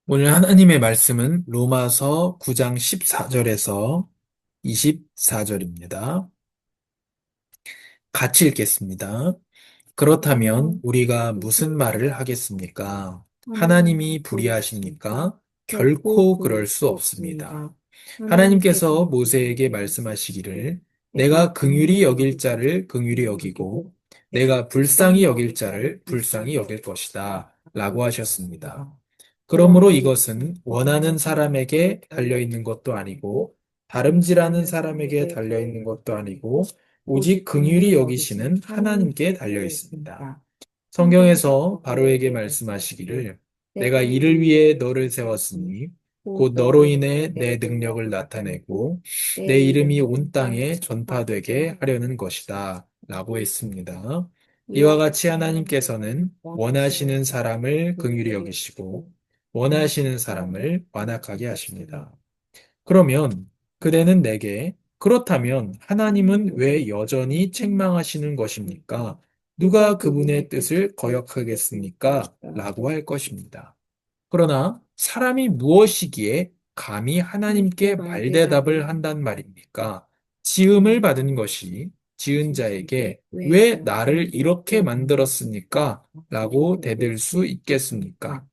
오늘 하나님의 말씀은 로마서 9장 14절에서 24절입니다. 같이 읽겠습니다. 그렇다면 우리가 무슨 말을 하겠습니까? 하나님이 불의하십니까? 결코 그럴 수 없습니다. 하나님께서 모세에게 말씀하시기를 내가 긍휼히 여길 자를 긍휼히 여기고 내가 불쌍히 여길 자를 불쌍히 여길 것이다 라고 하셨습니다. 그러므로 이것은 원하는 사람에게 달려있는 것도 아니고 다름질하는 사람에게 달려있는 것도 아니고 오직 긍휼히 여기시는 하나님께 달려 있습니다. 성경에서 바로에게 말씀하시기를 내가 이를 위해 너를 세웠으니 곧 너로 인해 내 능력을 나타내고 내 이름이 온 땅에 전파되게 하려는 것이다 라고 했습니다. 이와 같이 하나님께서는 원하시는 사람을 긍휼히 여기시고 원하시는 사람을 완악하게 하십니다. 그러면 그대는 내게 그렇다면 하나님은 왜 여전히 책망하시는 것입니까? 누가 그분의 뜻을 거역하겠습니까? 라고 할 것입니다. 그러나 사람이 무엇이기에 감히 하나님께 말대답을 한단 말입니까? 지음을 받은 것이 지은 자에게 왜 나를 이렇게 만들었습니까? 라고 대들 수 있겠습니까?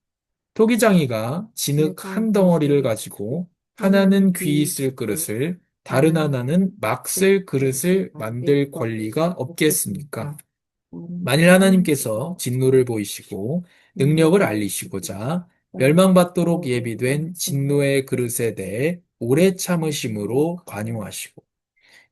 토기장이가 진흙 한 덩어리를 가지고 하나는 귀 있을 그릇을 다른 하나는 막 쓸 그릇을 만들 권리가 없겠습니까? 만일 하나님께서 진노를 보이시고 능력을 알리시고자 멸망받도록 예비된 진노의 그릇에 대해 오래 참으심으로 관용하시고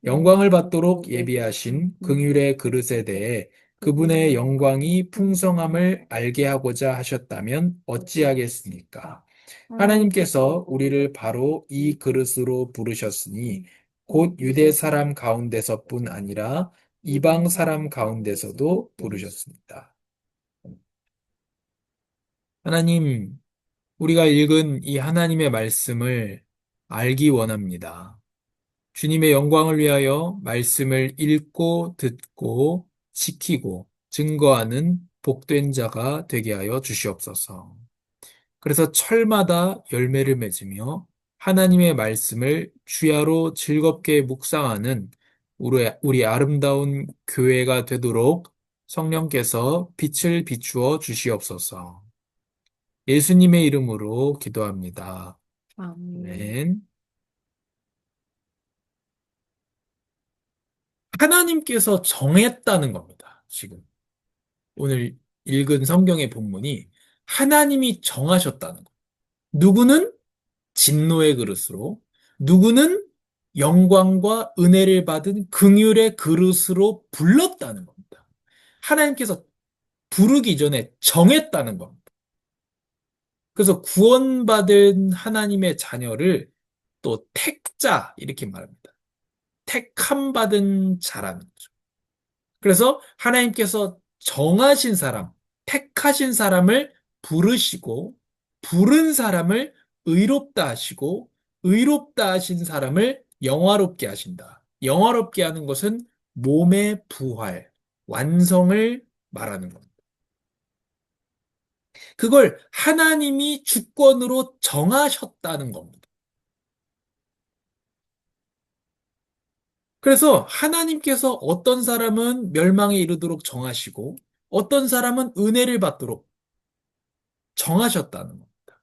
영광을 받도록 예비하신 긍휼의 그릇에 대해 그분의 영광이 풍성함을 알게 하고자 하셨다면 어찌하겠습니까? 하나님께서 우리를 바로 이 그릇으로 부르셨으니 곧 유대 사람 가운데서뿐 아니라 이방 사람 가운데서도 부르셨습니다. 하나님, 우리가 읽은 이 하나님의 말씀을 알기 원합니다. 주님의 영광을 위하여 말씀을 읽고 듣고 지키고 증거하는 복된 자가 되게 하여 주시옵소서. 그래서 철마다 열매를 맺으며 하나님의 말씀을 주야로 즐겁게 묵상하는 우리 아름다운 교회가 되도록 성령께서 빛을 비추어 주시옵소서. 예수님의 이름으로 기도합니다. 아멘. 하나님께서 정했다는 겁니다. 지금 오늘 읽은 성경의 본문이 하나님이 정하셨다는 것. 누구는 진노의 그릇으로, 누구는 영광과 은혜를 받은 긍휼의 그릇으로 불렀다는 겁니다. 하나님께서 부르기 전에 정했다는 겁니다. 그래서 구원받은 하나님의 자녀를 또 택자 이렇게 말합니다. 택함 받은 자라는 거죠. 그래서 하나님께서 정하신 사람, 택하신 사람을 부르시고, 부른 사람을 의롭다 하시고, 의롭다 하신 사람을 영화롭게 하신다. 영화롭게 하는 것은 몸의 부활, 완성을 말하는 겁니다. 그걸 하나님이 주권으로 정하셨다는 겁니다. 그래서 하나님께서 어떤 사람은 멸망에 이르도록 정하시고, 어떤 사람은 은혜를 받도록 정하셨다는 겁니다.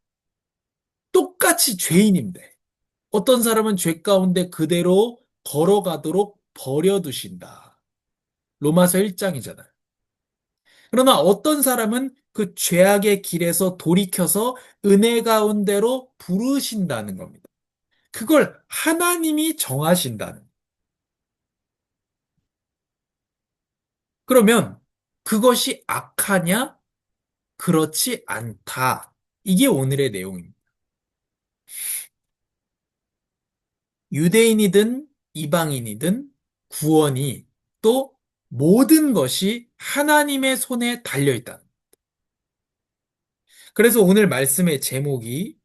똑같이 죄인인데 어떤 사람은 죄 가운데 그대로 걸어가도록 버려두신다. 로마서 1장이잖아요. 그러나 어떤 사람은 그 죄악의 길에서 돌이켜서 은혜 가운데로 부르신다는 겁니다. 그걸 하나님이 정하신다는. 그러면 그것이 악하냐? 그렇지 않다. 이게 오늘의 내용입니다. 유대인이든 이방인이든 구원이 또 모든 것이 하나님의 손에 달려 있다. 그래서 오늘 말씀의 제목이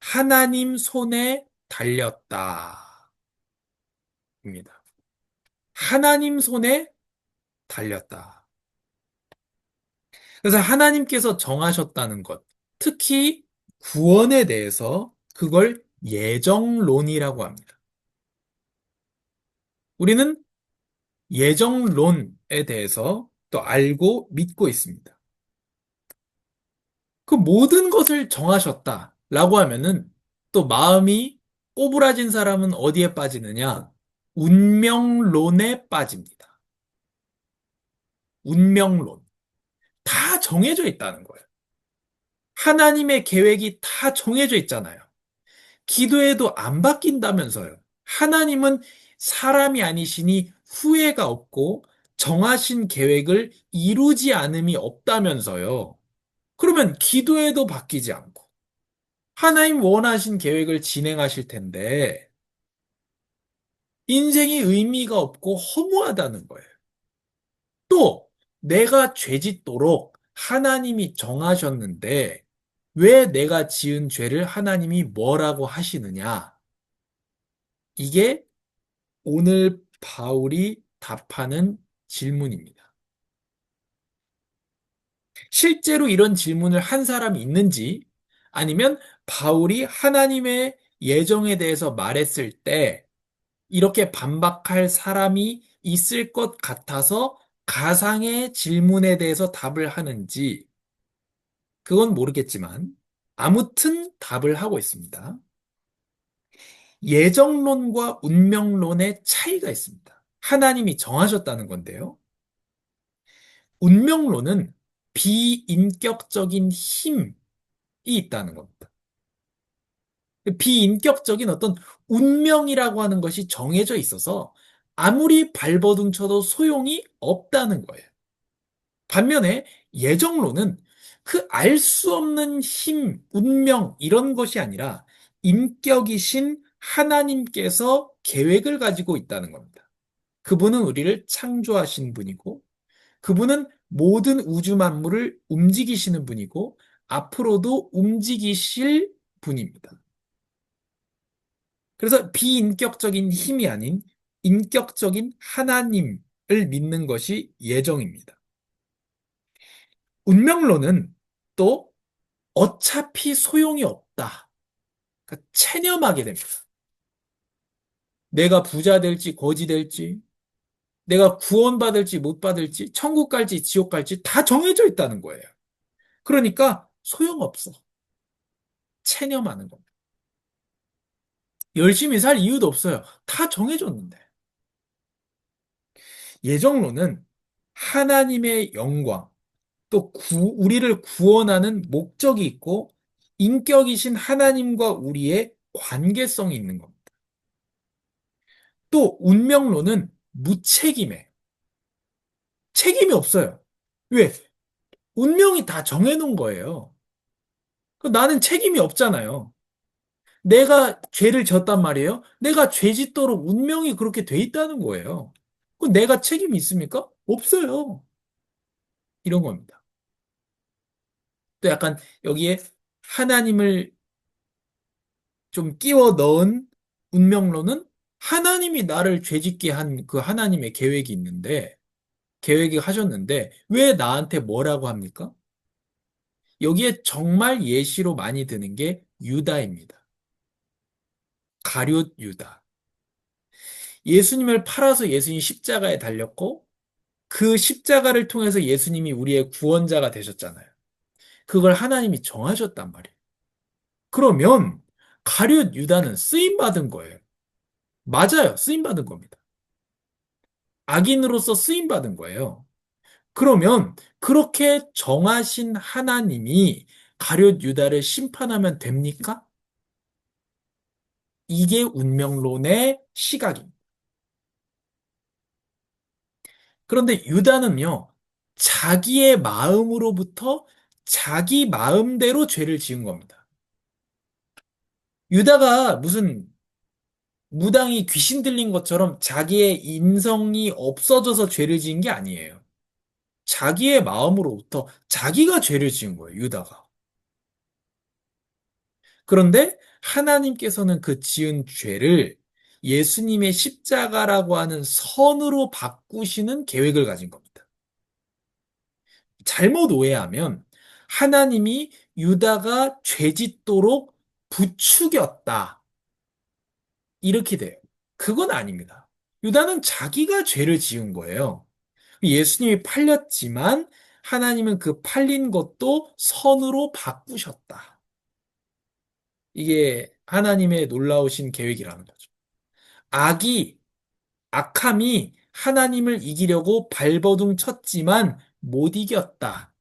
하나님 손에 달렸다. 입니다. 하나님 손에 달렸다. 그래서 하나님께서 정하셨다는 것, 특히 구원에 대해서 그걸 예정론이라고 합니다. 우리는 예정론에 대해서 또 알고 믿고 있습니다. 그 모든 것을 정하셨다라고 하면은 또 마음이 꼬부라진 사람은 어디에 빠지느냐? 운명론에 빠집니다. 운명론. 다 정해져 있다는 거예요. 하나님의 계획이 다 정해져 있잖아요. 기도해도 안 바뀐다면서요. 하나님은 사람이 아니시니 후회가 없고 정하신 계획을 이루지 않음이 없다면서요. 그러면 기도해도 바뀌지 않고 하나님 원하신 계획을 진행하실 텐데 인생이 의미가 없고 허무하다는 거예요. 또 내가 죄짓도록 하나님이 정하셨는데 왜 내가 지은 죄를 하나님이 뭐라고 하시느냐? 이게 오늘 바울이 답하는 질문입니다. 실제로 이런 질문을 한 사람이 있는지 아니면 바울이 하나님의 예정에 대해서 말했을 때 이렇게 반박할 사람이 있을 것 같아서 가상의 질문에 대해서 답을 하는지 그건 모르겠지만 아무튼 답을 하고 있습니다. 예정론과 운명론의 차이가 있습니다. 하나님이 정하셨다는 건데요. 운명론은 비인격적인 힘이 있다는 겁니다. 비인격적인 어떤 운명이라고 하는 것이 정해져 있어서 아무리 발버둥 쳐도 소용이 없다는 거예요. 반면에 예정론은 그 알 수 없는 힘, 운명 이런 것이 아니라 인격이신 하나님께서 계획을 가지고 있다는 겁니다. 그분은 우리를 창조하신 분이고 그분은 모든 우주 만물을 움직이시는 분이고 앞으로도 움직이실 분입니다. 그래서 비인격적인 힘이 아닌 인격적인 하나님을 믿는 것이 예정입니다. 운명론은 또 어차피 소용이 없다. 그러니까 체념하게 됩니다. 내가 부자 될지 거지 될지, 내가 구원받을지 못 받을지, 천국 갈지 지옥 갈지 다 정해져 있다는 거예요. 그러니까 소용없어. 체념하는 겁니다. 열심히 살 이유도 없어요. 다 정해졌는데. 예정론은 하나님의 영광, 또 우리를 구원하는 목적이 있고 인격이신 하나님과 우리의 관계성이 있는 겁니다. 또 운명론은 무책임해. 책임이 없어요. 왜? 운명이 다 정해놓은 거예요. 나는 책임이 없잖아요. 내가 죄를 졌단 말이에요. 내가 죄 짓도록 운명이 그렇게 돼 있다는 거예요. 그럼 내가 책임이 있습니까? 없어요. 이런 겁니다. 또 약간 여기에 하나님을 좀 끼워 넣은 운명론은 하나님이 나를 죄짓게 한 그 하나님의 계획이 있는데, 계획이 하셨는데, 왜 나한테 뭐라고 합니까? 여기에 정말 예시로 많이 드는 게 유다입니다. 가룟 유다. 예수님을 팔아서 예수님이 십자가에 달렸고, 그 십자가를 통해서 예수님이 우리의 구원자가 되셨잖아요. 그걸 하나님이 정하셨단 말이에요. 그러면 가룟 유다는 쓰임받은 거예요. 맞아요. 쓰임받은 겁니다. 악인으로서 쓰임받은 거예요. 그러면 그렇게 정하신 하나님이 가룟 유다를 심판하면 됩니까? 이게 운명론의 시각입니다. 그런데 유다는요, 자기의 마음으로부터 자기 마음대로 죄를 지은 겁니다. 유다가 무슨 무당이 귀신 들린 것처럼 자기의 인성이 없어져서 죄를 지은 게 아니에요. 자기의 마음으로부터 자기가 죄를 지은 거예요, 유다가. 그런데 하나님께서는 그 지은 죄를 예수님의 십자가라고 하는 선으로 바꾸시는 계획을 가진 겁니다. 잘못 오해하면 하나님이 유다가 죄짓도록 부추겼다. 이렇게 돼요. 그건 아닙니다. 유다는 자기가 죄를 지은 거예요. 예수님이 팔렸지만 하나님은 그 팔린 것도 선으로 바꾸셨다. 이게 하나님의 놀라우신 계획이라는 거죠. 악이, 악함이 하나님을 이기려고 발버둥 쳤지만 못 이겼다.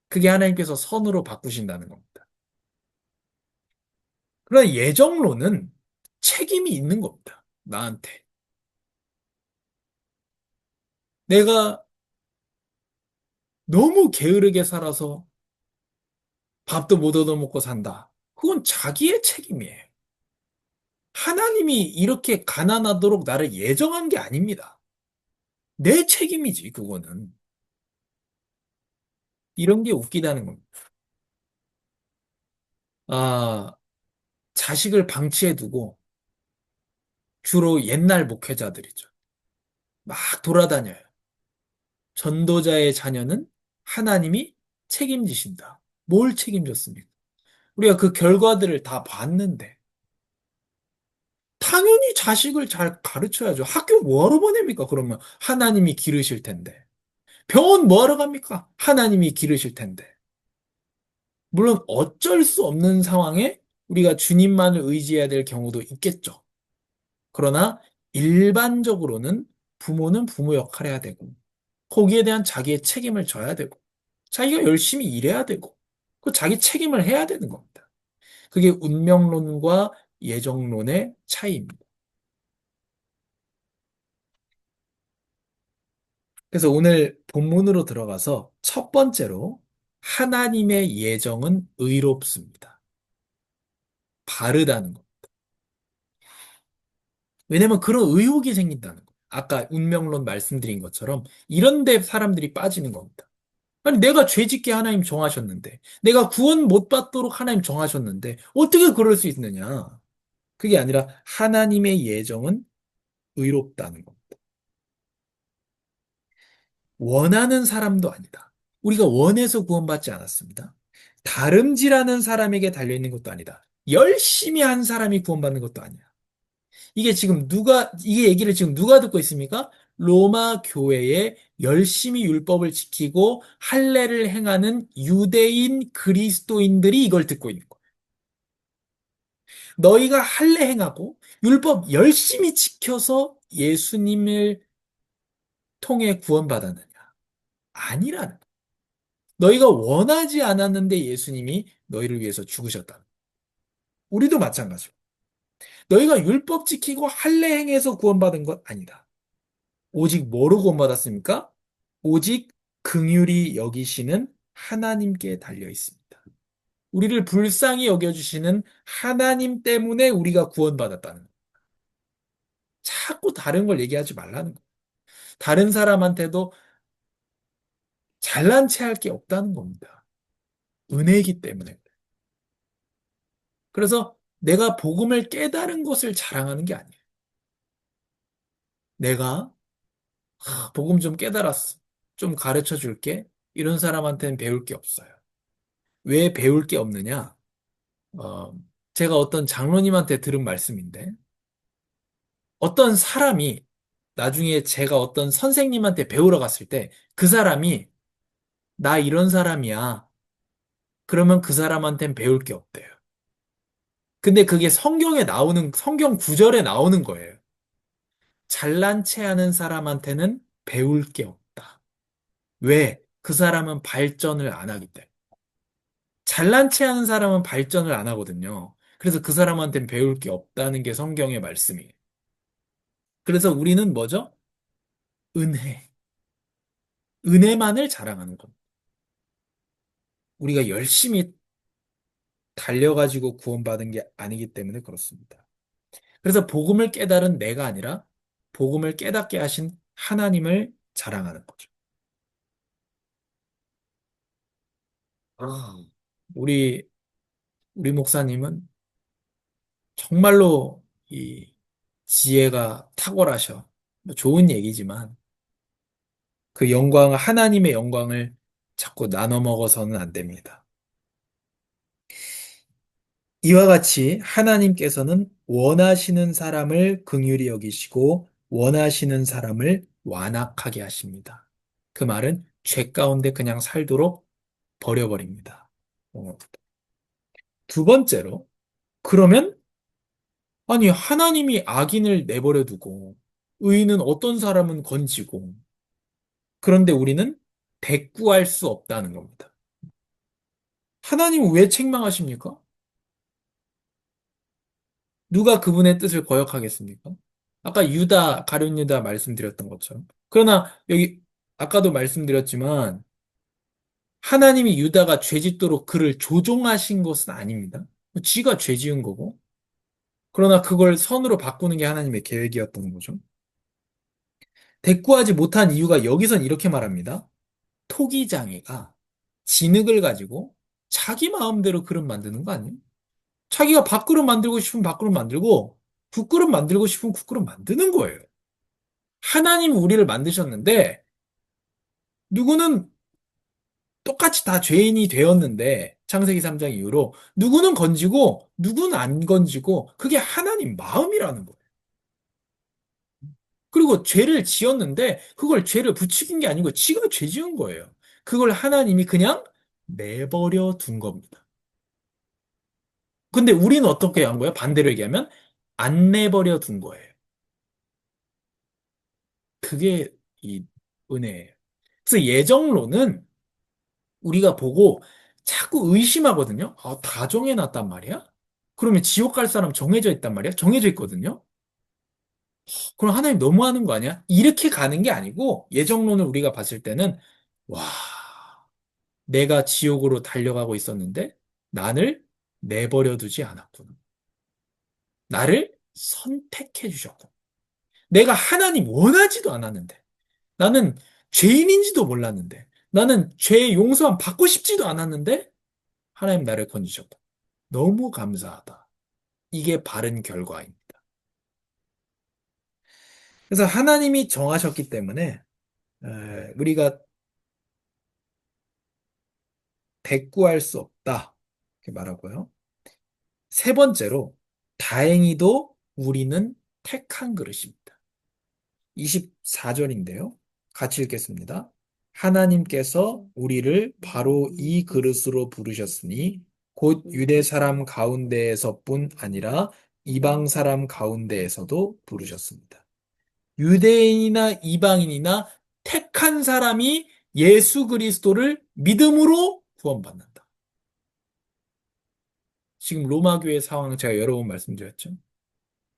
그게 하나님께서 선으로 바꾸신다는 겁니다. 그러나 예정론은 책임이 있는 겁니다. 나한테. 내가 너무 게으르게 살아서 밥도 못 얻어먹고 산다. 그건 자기의 책임이에요. 하나님이 이렇게 가난하도록 나를 예정한 게 아닙니다. 내 책임이지, 그거는. 이런 게 웃기다는 겁니다. 아, 자식을 방치해 두고 주로 옛날 목회자들이죠. 막 돌아다녀요. 전도자의 자녀는 하나님이 책임지신다. 뭘 책임졌습니까? 우리가 그 결과들을 다 봤는데, 당연히 자식을 잘 가르쳐야죠. 학교 뭐하러 보냅니까? 그러면 하나님이 기르실 텐데. 병원 뭐하러 갑니까? 하나님이 기르실 텐데. 물론 어쩔 수 없는 상황에 우리가 주님만을 의지해야 될 경우도 있겠죠. 그러나 일반적으로는 부모는 부모 역할을 해야 되고, 거기에 대한 자기의 책임을 져야 되고, 자기가 열심히 일해야 되고, 그 자기 책임을 해야 되는 겁니다. 그게 운명론과 예정론의 차이입니다. 그래서 오늘 본문으로 들어가서 첫 번째로 하나님의 예정은 의롭습니다. 바르다는 것. 왜냐면 그런 의혹이 생긴다는 거예요. 아까 운명론 말씀드린 것처럼 이런 데 사람들이 빠지는 겁니다. 아니, 내가 죄 짓게 하나님 정하셨는데, 내가 구원 못 받도록 하나님 정하셨는데, 어떻게 그럴 수 있느냐? 그게 아니라 하나님의 예정은 의롭다는 겁니다. 원하는 사람도 아니다. 우리가 원해서 구원받지 않았습니다. 다름질하는 사람에게 달려있는 것도 아니다. 열심히 한 사람이 구원받는 것도 아니야. 이게 얘기를 지금 누가 듣고 있습니까? 로마 교회에 열심히 율법을 지키고 할례를 행하는 유대인 그리스도인들이 이걸 듣고 있는 거예요. 너희가 할례 행하고 율법 열심히 지켜서 예수님을 통해 구원받았느냐? 아니라는 거예요. 너희가 원하지 않았는데 예수님이 너희를 위해서 죽으셨다. 우리도 마찬가지고. 너희가 율법 지키고 할례 행해서 구원받은 것 아니다. 오직 뭐로 구원받았습니까? 오직 긍휼히 여기시는 하나님께 달려 있습니다. 우리를 불쌍히 여겨주시는 하나님 때문에 우리가 구원받았다는 거예요. 자꾸 다른 걸 얘기하지 말라는 거예요. 다른 사람한테도 잘난 체 할 게 없다는 겁니다. 은혜이기 때문에. 그래서 내가 복음을 깨달은 것을 자랑하는 게 아니에요. 내가 복음 좀 깨달았어. 좀 가르쳐 줄게. 이런 사람한테는 배울 게 없어요. 왜 배울 게 없느냐? 어, 제가 어떤 장로님한테 들은 말씀인데, 어떤 사람이 나중에 제가 어떤 선생님한테 배우러 갔을 때, 그 사람이, 나 이런 사람이야. 그러면 그 사람한테는 배울 게 없대요. 근데 그게 성경 구절에 나오는 거예요. 잘난 체 하는 사람한테는 배울 게 없다. 왜? 그 사람은 발전을 안 하기 때문에. 잘난 체 하는 사람은 발전을 안 하거든요. 그래서 그 사람한테는 배울 게 없다는 게 성경의 말씀이에요. 그래서 우리는 뭐죠? 은혜. 은혜만을 자랑하는 겁니다. 우리가 열심히 달려가지고 구원받은 게 아니기 때문에 그렇습니다. 그래서 복음을 깨달은 내가 아니라 복음을 깨닫게 하신 하나님을 자랑하는 거죠. 아, 우리, 우리 목사님은 정말로 이 지혜가 탁월하셔. 뭐 좋은 얘기지만 그 영광을, 하나님의 영광을 자꾸 나눠 먹어서는 안 됩니다. 이와 같이 하나님께서는 원하시는 사람을 긍휼히 여기시고 원하시는 사람을 완악하게 하십니다. 그 말은 죄 가운데 그냥 살도록 버려버립니다. 어, 두 번째로, 그러면, 아니, 하나님이 악인을 내버려 두고, 의인은 어떤 사람은 건지고, 그런데 우리는 대꾸할 수 없다는 겁니다. 하나님은 왜 책망하십니까? 누가 그분의 뜻을 거역하겠습니까? 아까 유다, 가룟 유다 말씀드렸던 것처럼. 그러나 여기 아까도 말씀드렸지만 하나님이 유다가 죄 짓도록 그를 조종하신 것은 아닙니다. 지가 죄 지은 거고. 그러나 그걸 선으로 바꾸는 게 하나님의 계획이었던 거죠. 대꾸하지 못한 이유가 여기선 이렇게 말합니다. 토기장이가 진흙을 가지고 자기 마음대로 그릇 만드는 거 아니에요? 자기가 밥그릇 만들고 싶으면 밥그릇 만들고 국그릇 만들고 싶으면 국그릇 만드는 거예요. 하나님 우리를 만드셨는데 누구는 똑같이 다 죄인이 되었는데 창세기 3장 이후로 누구는 건지고 누구는 안 건지고 그게 하나님 마음이라는 거예요. 그리고 죄를 지었는데 그걸 죄를 부추긴 게 아니고 지가 죄 지은 거예요. 그걸 하나님이 그냥 내버려 둔 겁니다. 근데 우리는 어떻게 한 거예요? 반대로 얘기하면 안 내버려 둔 거예요. 그게 이 은혜예요. 그래서 예정론은 우리가 보고 자꾸 의심하거든요. 아, 다 정해놨단 말이야? 그러면 지옥 갈 사람 정해져 있단 말이야? 정해져 있거든요. 그럼 하나님 너무하는 거 아니야? 이렇게 가는 게 아니고 예정론을 우리가 봤을 때는 와, 내가 지옥으로 달려가고 있었는데 나를 내버려 두지 않았구나. 나를 선택해 주셨고. 내가 하나님 원하지도 않았는데. 나는 죄인인지도 몰랐는데. 나는 죄의 용서함 받고 싶지도 않았는데 하나님 나를 건지셨다. 너무 감사하다. 이게 바른 결과입니다. 그래서 하나님이 정하셨기 때문에 우리가 대꾸할 수 없다. 이렇게 말하고요. 세 번째로 다행히도 우리는 택한 그릇입니다. 24절인데요. 같이 읽겠습니다. 하나님께서 우리를 바로 이 그릇으로 부르셨으니 곧 유대 사람 가운데에서뿐 아니라 이방 사람 가운데에서도 부르셨습니다. 유대인이나 이방인이나 택한 사람이 예수 그리스도를 믿음으로 구원받는다. 지금 로마 교회 상황 제가 여러 번 말씀드렸죠.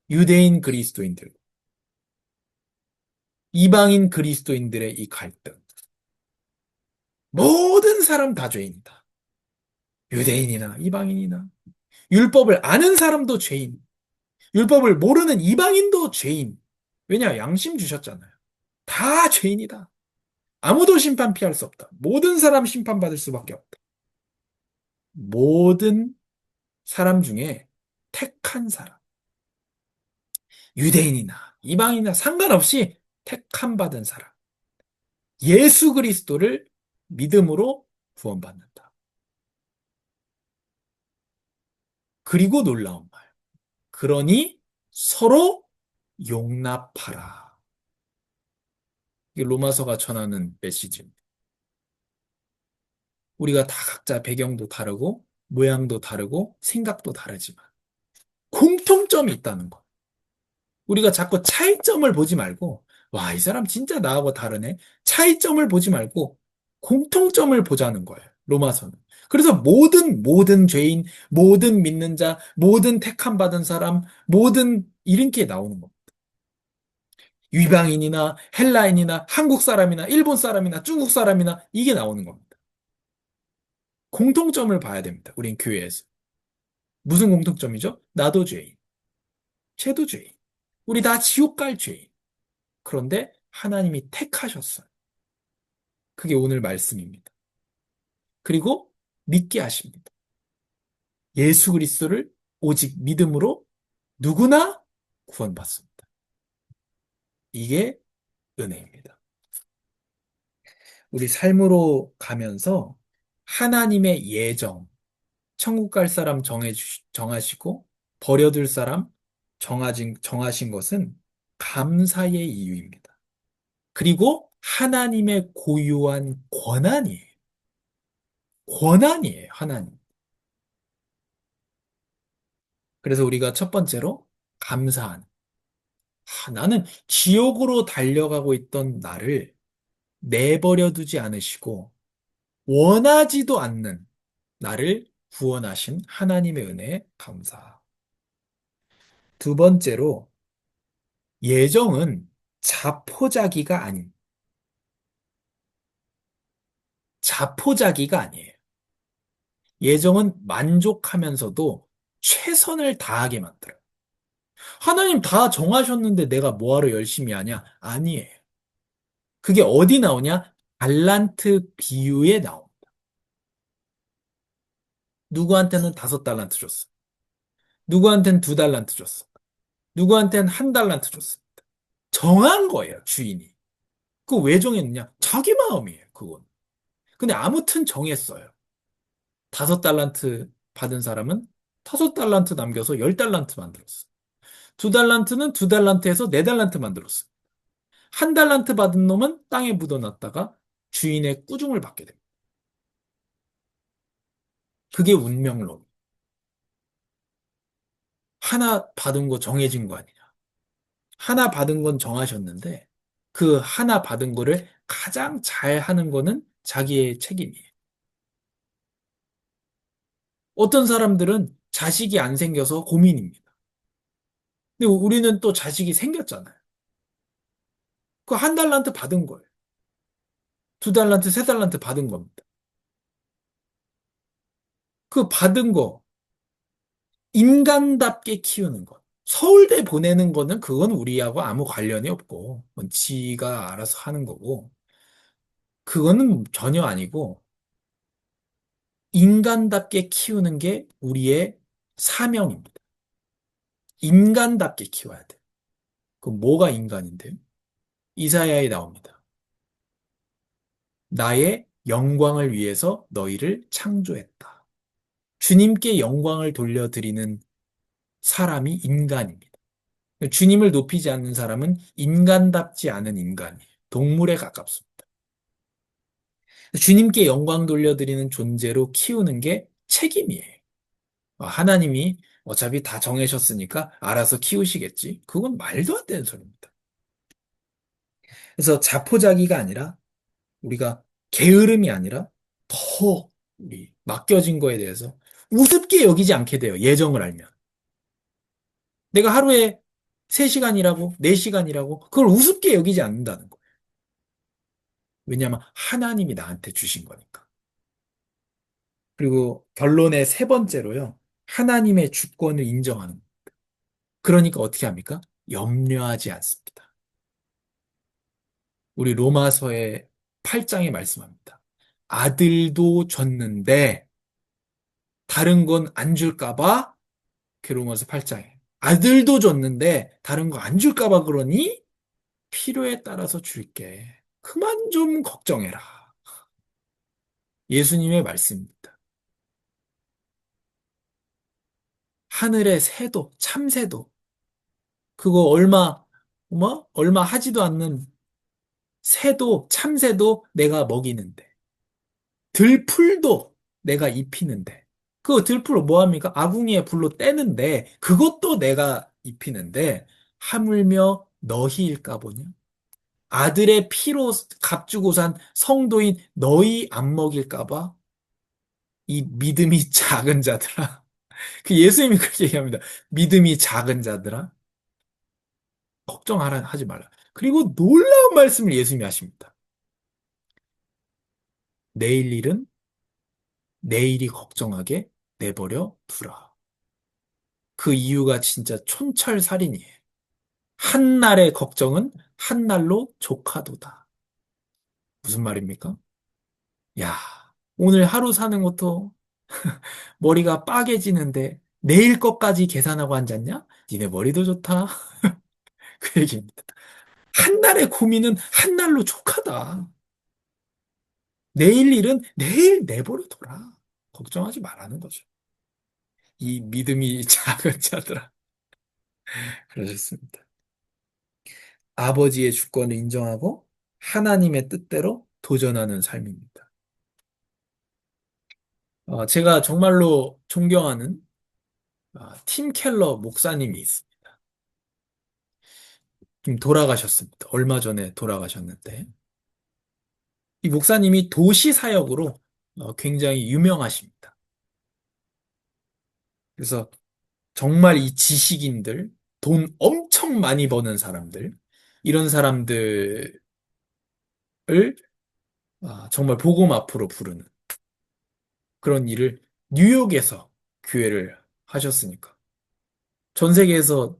유대인 그리스도인들, 이방인 그리스도인들의 이 갈등. 모든 사람 다 죄인이다. 유대인이나 이방인이나 율법을 아는 사람도 죄인, 율법을 모르는 이방인도 죄인. 왜냐? 양심 주셨잖아요. 다 죄인이다. 아무도 심판 피할 수 없다. 모든 사람 심판받을 수밖에 없다. 모든 사람 중에 택한 사람, 유대인이나 이방인이나 상관없이 택함 받은 사람, 예수 그리스도를 믿음으로 구원받는다. 그리고 놀라운 말. 그러니 서로 용납하라. 이게 로마서가 전하는 메시지입니다. 우리가 다 각자 배경도 다르고, 모양도 다르고, 생각도 다르지만, 공통점이 있다는 것. 우리가 자꾸 차이점을 보지 말고, 와, 이 사람 진짜 나하고 다르네. 차이점을 보지 말고, 공통점을 보자는 거예요. 로마서는. 그래서 모든 죄인, 모든 믿는 자, 모든 택함 받은 사람, 모든 이렇게 나오는 겁니다. 위방인이나 헬라인이나 한국 사람이나 일본 사람이나 중국 사람이나 이게 나오는 겁니다. 공통점을 봐야 됩니다. 우린 교회에서. 무슨 공통점이죠? 나도 죄인, 쟤도 죄인. 우리 다 지옥 갈 죄인. 그런데 하나님이 택하셨어요. 그게 오늘 말씀입니다. 그리고 믿게 하십니다. 예수 그리스도를 오직 믿음으로 누구나 구원받습니다. 이게 은혜입니다. 우리 삶으로 가면서 하나님의 예정, 천국 갈 사람 정하시고 버려둘 사람 정하신 것은 감사의 이유입니다. 그리고 하나님의 고유한 권한이에요. 권한이에요, 하나님. 그래서 우리가 첫 번째로 감사하는. 나는 지옥으로 달려가고 있던 나를 내버려 두지 않으시고 원하지도 않는 나를 구원하신 하나님의 은혜에 감사. 두 번째로 예정은 자포자기가 아닌 자포자기가 아니에요. 예정은 만족하면서도 최선을 다하게 만들어요. 하나님 다 정하셨는데 내가 뭐하러 열심히 하냐? 아니에요. 그게 어디 나오냐? 달란트 비유에 나옵니다. 누구한테는 5달란트 줬어. 누구한테는 2달란트 줬어. 누구한테는 1달란트 줬어. 정한 거예요, 주인이. 그거 왜 정했느냐? 자기 마음이에요, 그건. 근데 아무튼 정했어요. 5달란트 받은 사람은 5달란트 남겨서 10달란트 만들었어. 2달란트는 2달란트에서 4달란트 만들었어. 1달란트 받은 놈은 땅에 묻어놨다가 주인의 꾸중을 받게 됩니다. 그게 운명론. 하나 받은 거 정해진 거 아니냐. 하나 받은 건 정하셨는데 그 하나 받은 거를 가장 잘 하는 거는 자기의 책임이에요. 어떤 사람들은 자식이 안 생겨서 고민입니다. 근데 우리는 또 자식이 생겼잖아요. 그 1달란트 받은 거예요. 2달란트, 3달란트 받은 겁니다. 그 받은 거, 인간답게 키우는 것. 서울대 보내는 거는 그건 우리하고 아무 관련이 없고, 그건 지가 알아서 하는 거고, 그거는 전혀 아니고, 인간답게 키우는 게 우리의 사명입니다. 인간답게 키워야 돼. 그럼 뭐가 인간인데요? 이사야에 나옵니다. 나의 영광을 위해서 너희를 창조했다. 주님께 영광을 돌려드리는 사람이 인간입니다. 주님을 높이지 않는 사람은 인간답지 않은 인간이에요. 동물에 가깝습니다. 주님께 영광 돌려드리는 존재로 키우는 게 책임이에요. 하나님이 어차피 다 정하셨으니까 알아서 키우시겠지. 그건 말도 안 되는 소리입니다. 그래서 자포자기가 아니라 우리가 게으름이 아니라 더 우리 맡겨진 거에 대해서 우습게 여기지 않게 돼요. 예정을 알면. 내가 하루에 3시간이라고, 4시간이라고, 그걸 우습게 여기지 않는다는 거예요. 왜냐하면 하나님이 나한테 주신 거니까. 그리고 결론의 세 번째로요. 하나님의 주권을 인정하는 거예요. 그러니까 어떻게 합니까? 염려하지 않습니다. 우리 로마서의 8장에 말씀합니다. 아들도 줬는데 다른 건 안 줄까 봐? 그 로마서 8장에. 아들도 줬는데 다른 거 안 줄까 봐 그러니 필요에 따라서 줄게. 그만 좀 걱정해라. 예수님의 말씀입니다. 하늘의 새도, 참새도, 그거 얼마 하지도 않는 새도, 참새도 내가 먹이는데, 들풀도 내가 입히는데, 그 들풀로 뭐 합니까? 아궁이에 불로 떼는데, 그것도 내가 입히는데, 하물며 너희일까 보냐? 아들의 피로 값주고 산 성도인 너희 안 먹일까 봐? 이 믿음이 작은 자들아. 그 예수님이 그렇게 얘기합니다. 믿음이 작은 자들아. 걱정하라 하지 말라. 그리고 놀라운 말씀을 예수님이 하십니다. 내일 일은 내일이 걱정하게 내버려 두라. 그 이유가 진짜 촌철살인이에요. 한날의 걱정은 한날로 족하도다. 무슨 말입니까? 야, 오늘 하루 사는 것도 머리가 빠개지는데 내일 것까지 계산하고 앉았냐? 니네 머리도 좋다. 그 얘기입니다. 한날의 고민은 한날로 족하다. 내일 일은 내일 내버려둬라. 걱정하지 말라는 거죠. 이 믿음이 작은 자들아. 그러셨습니다. 아버지의 주권을 인정하고 하나님의 뜻대로 도전하는 삶입니다. 제가 정말로 존경하는 팀 켈러 목사님이 있습니다. 좀 돌아가셨습니다. 얼마 전에 돌아가셨는데 이 목사님이 도시 사역으로 굉장히 유명하십니다. 그래서 정말 이 지식인들, 돈 엄청 많이 버는 사람들, 이런 사람들을 정말 복음 앞으로 부르는 그런 일을 뉴욕에서 교회를 하셨으니까. 전 세계에서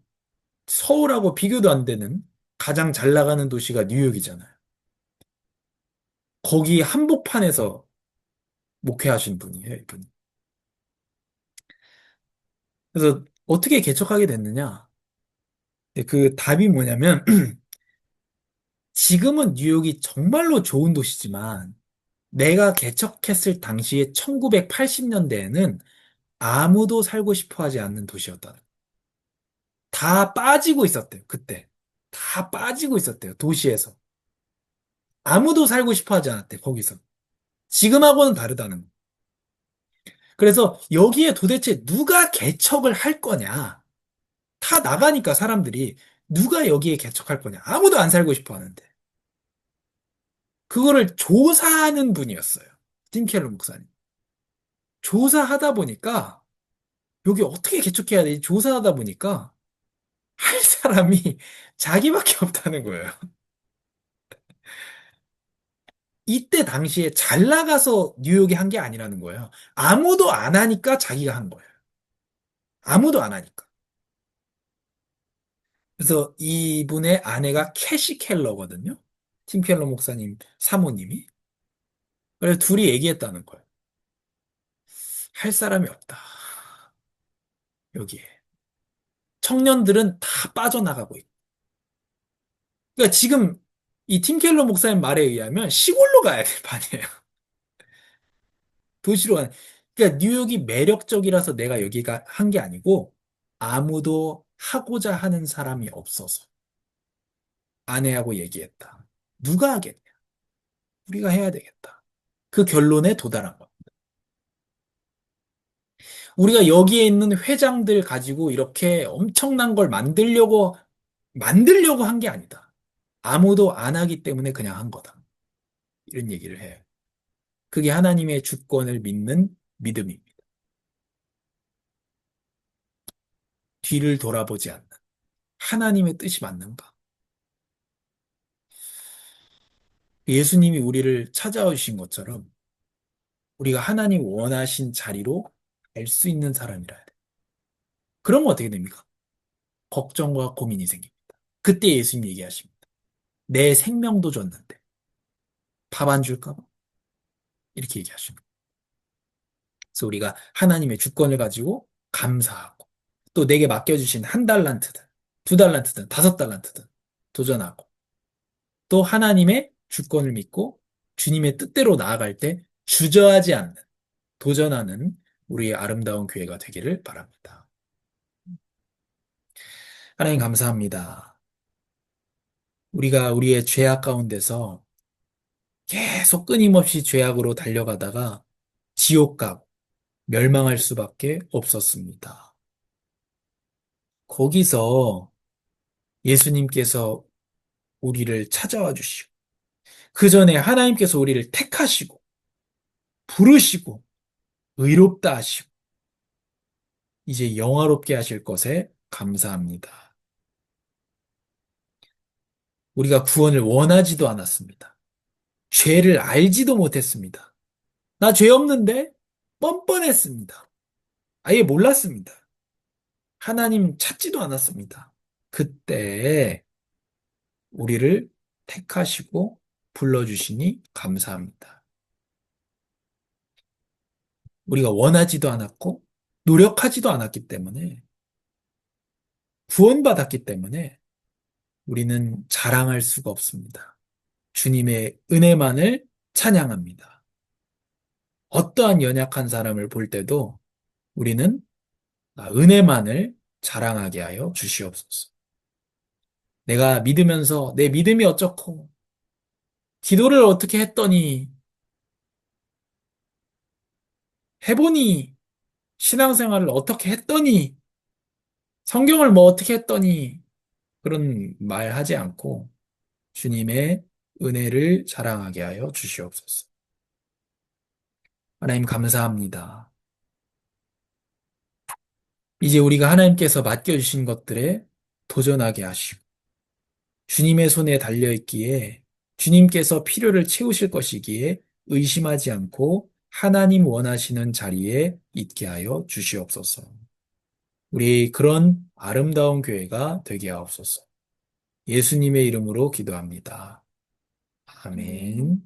서울하고 비교도 안 되는 가장 잘 나가는 도시가 뉴욕이잖아요. 거기 한복판에서 목회하신 분이에요, 이분. 그래서 어떻게 개척하게 됐느냐? 그 답이 뭐냐면, 지금은 뉴욕이 정말로 좋은 도시지만, 내가 개척했을 당시에 1980년대에는 아무도 살고 싶어 하지 않는 도시였다. 다 빠지고 있었대요, 그때. 다 빠지고 있었대요, 도시에서. 아무도 살고 싶어 하지 않았대, 거기서. 지금하고는 다르다는 거. 그래서 여기에 도대체 누가 개척을 할 거냐? 다 나가니까 사람들이 누가 여기에 개척할 거냐? 아무도 안 살고 싶어 하는데. 그거를 조사하는 분이었어요. 팀켈러 목사님. 조사하다 보니까 여기 어떻게 개척해야 되지? 조사하다 보니까 할 사람이 자기밖에 없다는 거예요. 이때 당시에 잘 나가서 뉴욕이 한 게 아니라는 거예요. 아무도 안 하니까 자기가 한 거예요. 아무도 안 하니까. 그래서 이분의 아내가 캐시 켈러거든요. 팀 켈러 목사님 사모님이. 그래서 둘이 얘기했다는 거예요. 할 사람이 없다. 여기에. 청년들은 다 빠져나가고 있고. 그러니까 지금 이 팀 켈러 목사님 말에 의하면 시골로 가야 될 판이에요. 도시로 가는. 그러니까 뉴욕이 매력적이라서 내가 여기가 한 게 아니고 아무도 하고자 하는 사람이 없어서 아내하고 얘기했다. 누가 하겠냐? 우리가 해야 되겠다. 그 결론에 도달한 거야. 우리가 여기에 있는 회장들 가지고 이렇게 엄청난 걸 만들려고 한 게 아니다. 아무도 안 하기 때문에 그냥 한 거다. 이런 얘기를 해요. 그게 하나님의 주권을 믿는 믿음입니다. 뒤를 돌아보지 않는 하나님의 뜻이 맞는가? 예수님이 우리를 찾아와 주신 것처럼 우리가 하나님 원하신 자리로 갈 수 있는 사람이라 해야 돼. 그러면 어떻게 됩니까? 걱정과 고민이 생깁니다. 그때 예수님 얘기하십니다. 내 생명도 줬는데 밥 안 줄까 봐? 이렇게 얘기하십니다. 그래서 우리가 하나님의 주권을 가지고 감사하고 또 내게 맡겨주신 한 달란트든 두 달란트든 다섯 달란트든 도전하고 또 하나님의 주권을 믿고 주님의 뜻대로 나아갈 때 주저하지 않는 도전하는 우리의 아름다운 교회가 되기를 바랍니다. 하나님 감사합니다. 우리가 우리의 죄악 가운데서 계속 끊임없이 죄악으로 달려가다가 지옥 가고 멸망할 수밖에 없었습니다. 거기서 예수님께서 우리를 찾아와 주시고, 그 전에 하나님께서 우리를 택하시고, 부르시고, 의롭다 하시고, 이제 영화롭게 하실 것에 감사합니다. 우리가 구원을 원하지도 않았습니다. 죄를 알지도 못했습니다. 나 죄 없는데? 뻔뻔했습니다. 아예 몰랐습니다. 하나님 찾지도 않았습니다. 그때 우리를 택하시고 불러주시니 감사합니다. 우리가 원하지도 않았고 노력하지도 않았기 때문에 구원받았기 때문에 우리는 자랑할 수가 없습니다. 주님의 은혜만을 찬양합니다. 어떠한 연약한 사람을 볼 때도 우리는 은혜만을 자랑하게 하여 주시옵소서. 내가 믿으면서 내 믿음이 어쩌고, 기도를 어떻게 했더니, 해보니, 신앙생활을 어떻게 했더니, 성경을 뭐 어떻게 했더니, 그런 말 하지 않고 주님의 은혜를 자랑하게 하여 주시옵소서. 하나님 감사합니다. 이제 우리가 하나님께서 맡겨주신 것들에 도전하게 하시고, 주님의 손에 달려있기에 주님께서 필요를 채우실 것이기에 의심하지 않고 하나님 원하시는 자리에 있게 하여 주시옵소서. 우리 그런 아름다운 교회가 되게 하옵소서. 예수님의 이름으로 기도합니다. 아멘.